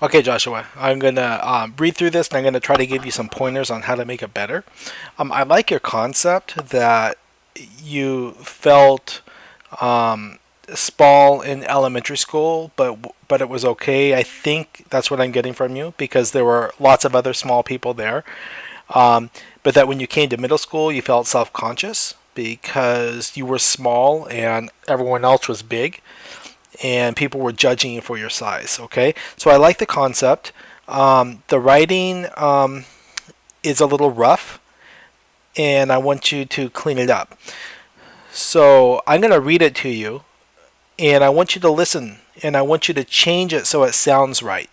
Okay, Joshua, I'm going to read through this and I'm going to try to give you some pointers on how to make it better. I like your concept that you felt um, small in elementary school, but it was okay. I think that's what I'm getting from you because there were lots of other small people there. Um, but that when you came to middle school, you felt self conscious because you were small and everyone else was big and people were judging you for your size. Okay, so I like the concept. The writing is a little rough, and I want you to clean it up. So I'm going to read it to you, and I want you to listen, and I want you to change it so it sounds right.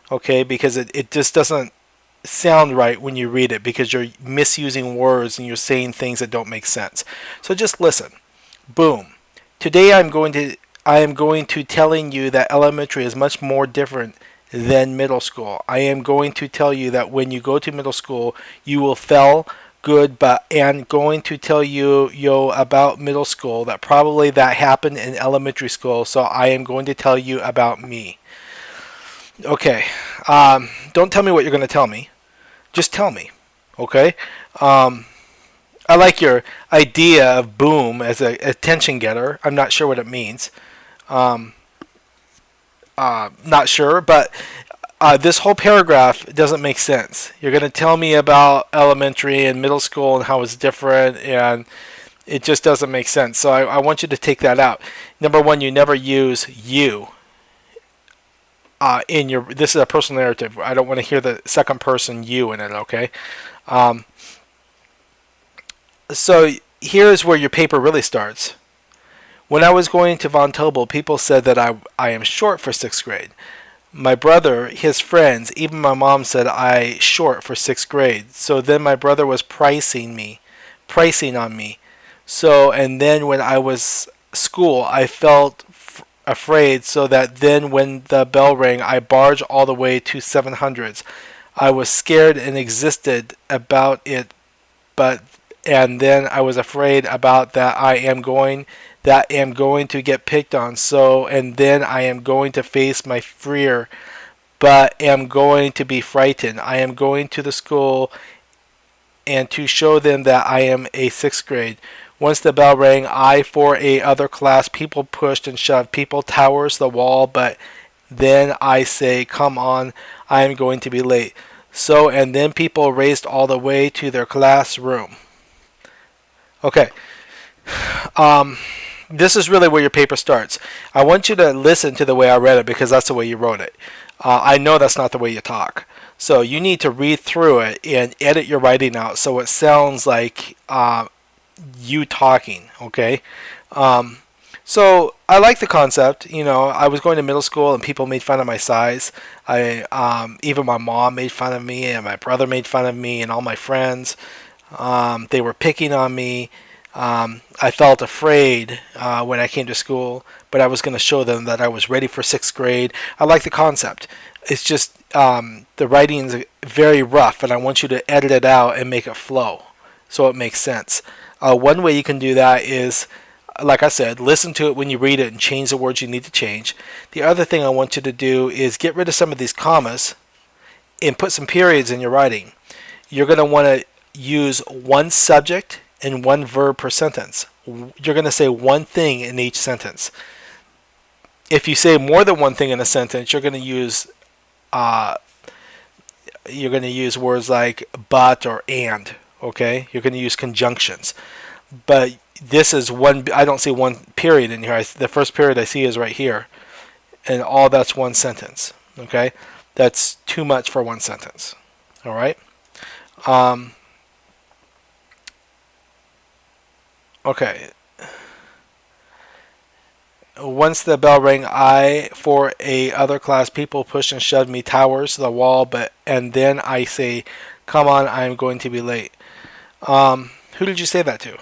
Okay, because it just doesn't sound right when you read it because you're misusing words and you're saying things that don't make sense. So just listen. Boom. Today I am going to telling you that elementary is much more different than middle school. I am going to tell you that when you go to middle school, you will fail good, but and going to tell you about middle school that probably that happened in elementary school. So I am going to tell you about me. Okay. Don't tell me what you're going to tell me. Just tell me. Okay. Um, I like your idea of boom as a attention getter. I'm not sure what it means. Um, not sure, but this whole paragraph doesn't make sense. You're going to tell me about elementary and middle school and how it's different, and it just doesn't make sense. So I want you to take that out. Number one, you never use you in your. This is a personal narrative. I don't want to hear the second person you in it. Okay. Um, so here's where your paper really starts. When I was going to Von Tobel, people said that I am short for sixth grade. My brother, his friends, even my mom said I short for sixth grade. So then my brother was pricing on me. So and then when I was school, I felt afraid. So that then when the bell rang, I barged all the way to 700s. I was scared and existed about it, but and then I was afraid about that am going to get picked on. So and then I am going to face my fear, but am going to be frightened. I am going to the school and to show them that I am a sixth grade. Once the bell rang, I for a other class, people pushed and shoved, people towers the wall, but then I say, come on, I am going to be late. So and then people raced all the way to their classroom. Okay. Um, this is really where your paper starts. I want you to listen to the way I read it because that's the way you wrote it. I know that's not the way you talk. So you need to read through it and edit your writing out so it sounds like you talking, okay? Um, so I like the concept. You know, I was going to middle school and people made fun of my size. Even my mom made fun of me and my brother made fun of me and all my friends. They were picking on me. I felt afraid when I came to school, but I was going to show them that I was ready for sixth grade. I like the concept. It's just the writing is very rough, and I want you to edit it out and make it flow so it makes sense. One way you can do that is, like I said, listen to it when you read it and change the words you need to change. The other thing I want you to do is get rid of some of these commas and put some periods in your writing. You're going to want to use one subject and one verb per sentence. You're going to say one thing in each sentence. If you say more than one thing in a sentence, uh, you're going to use words like but or and. Okay, you're going to use conjunctions. But this is one. I don't see one period in here. The first period I see is right here, and all that's one sentence. Okay, that's too much for one sentence. All right. Um, okay. Once the bell rang, I for a other class people pushed and shoved me towers to the wall, but and then I say, "Come on, I am going to be late." Who did you say that to?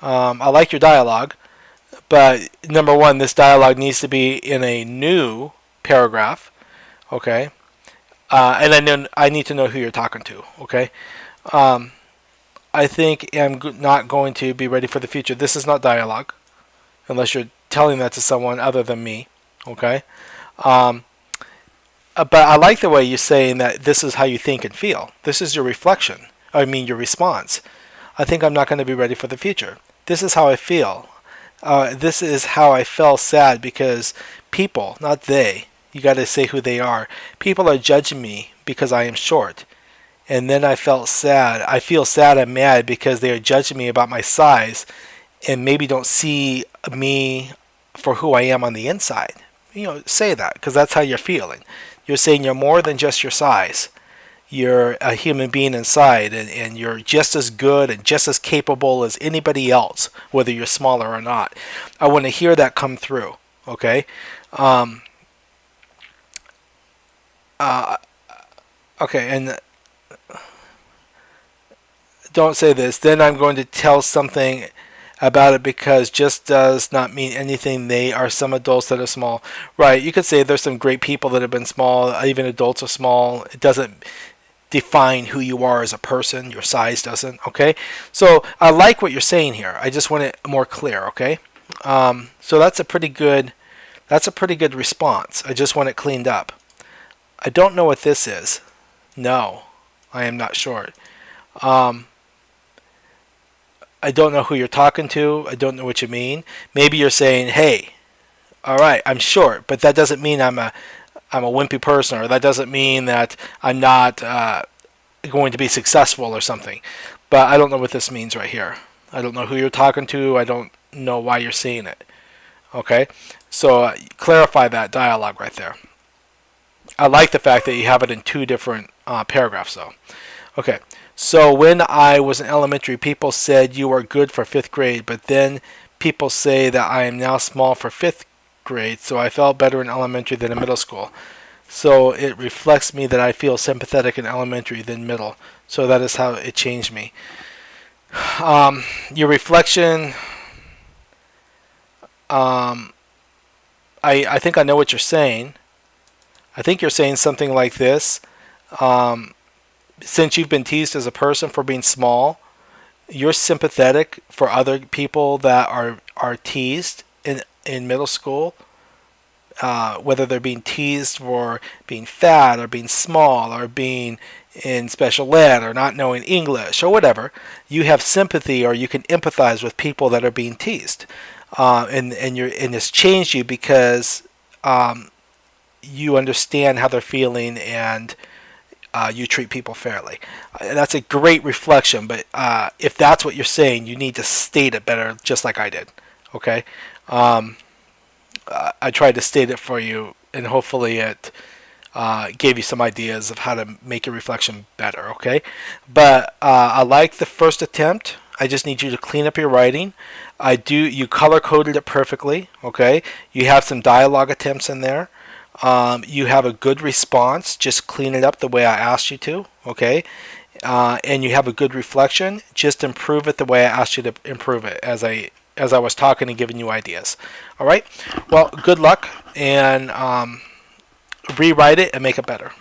I like your dialogue, but number one, this dialogue needs to be in a new paragraph. Okay, and I need to know who you're talking to. Okay, um, I think I'm not going to be ready for the future. This is not dialogue, unless you're telling that to someone other than me. Okay. Um, But I like the way you're saying that this is how you think and feel. This is your reflection. I mean, your response. I think I'm not going to be ready for the future. This is how I feel. This is how I fell sad because people, not they, you got to say who they are. People are judging me because I am short. And then I felt sad. I feel sad and mad because they are judging me about my size and maybe don't see me for who I am on the inside. Say that because that's how you're feeling. You're saying you're more than just your size. You're a human being inside, and you're just as good and just as capable as anybody else, whether you're smaller or not. I want to hear that come through, okay? Okay, and don't say this. Then I'm going to tell something about it because just does not mean anything. They are some adults that are small. Right, you could say there's some great people that have been small. Even adults are small. It doesn't define who you are as a person. Your size doesn't, okay? So I like what you're saying here. I just want it more clear, okay? So that's a pretty good response. I just want it cleaned up. I don't know what this is. No, I am not short. I don't know who you're talking to. I don't know what you mean. Maybe you're saying, hey, all right, I'm short, but that doesn't mean I'm a wimpy person, or that doesn't mean that I'm not going to be successful or something. But I don't know what this means right here. I don't know who you're talking to. I don't know why you're saying it. Okay? So clarify that dialogue right there. I like the fact that you have it in two different paragraphs, though. Okay. So when I was in elementary, people said you are good for 5th grade, but then people say that I am now small for 5th grade, so I felt better in elementary than in middle school. So it reflects me that I feel sympathetic in elementary than middle. So that is how it changed me. Your reflection, I think I know what you're saying. I think you're saying something like this. Since you've been teased as a person for being small, you're sympathetic for other people that are teased in middle school, whether they're being teased for being fat or being small or being in special ed or not knowing English or whatever. You have sympathy, or you can empathize with people that are being teased, and it's changed you because you understand how they're feeling, and you treat people fairly. That's a great reflection, but if that's what you're saying, you need to state it better, just like I did. Okay? I tried to state it for you, and hopefully it gave you some ideas of how to make your reflection better. Okay? But I like the first attempt. I just need you to clean up your writing. You color coded it perfectly. Okay? You have some dialogue attempts in there. You have a good response. Just clean it up the way I asked you to, okay? And you have a good reflection. Just improve it the way I asked you to improve it as I was talking and giving you ideas. All right? Well, good luck, and rewrite it and make it better.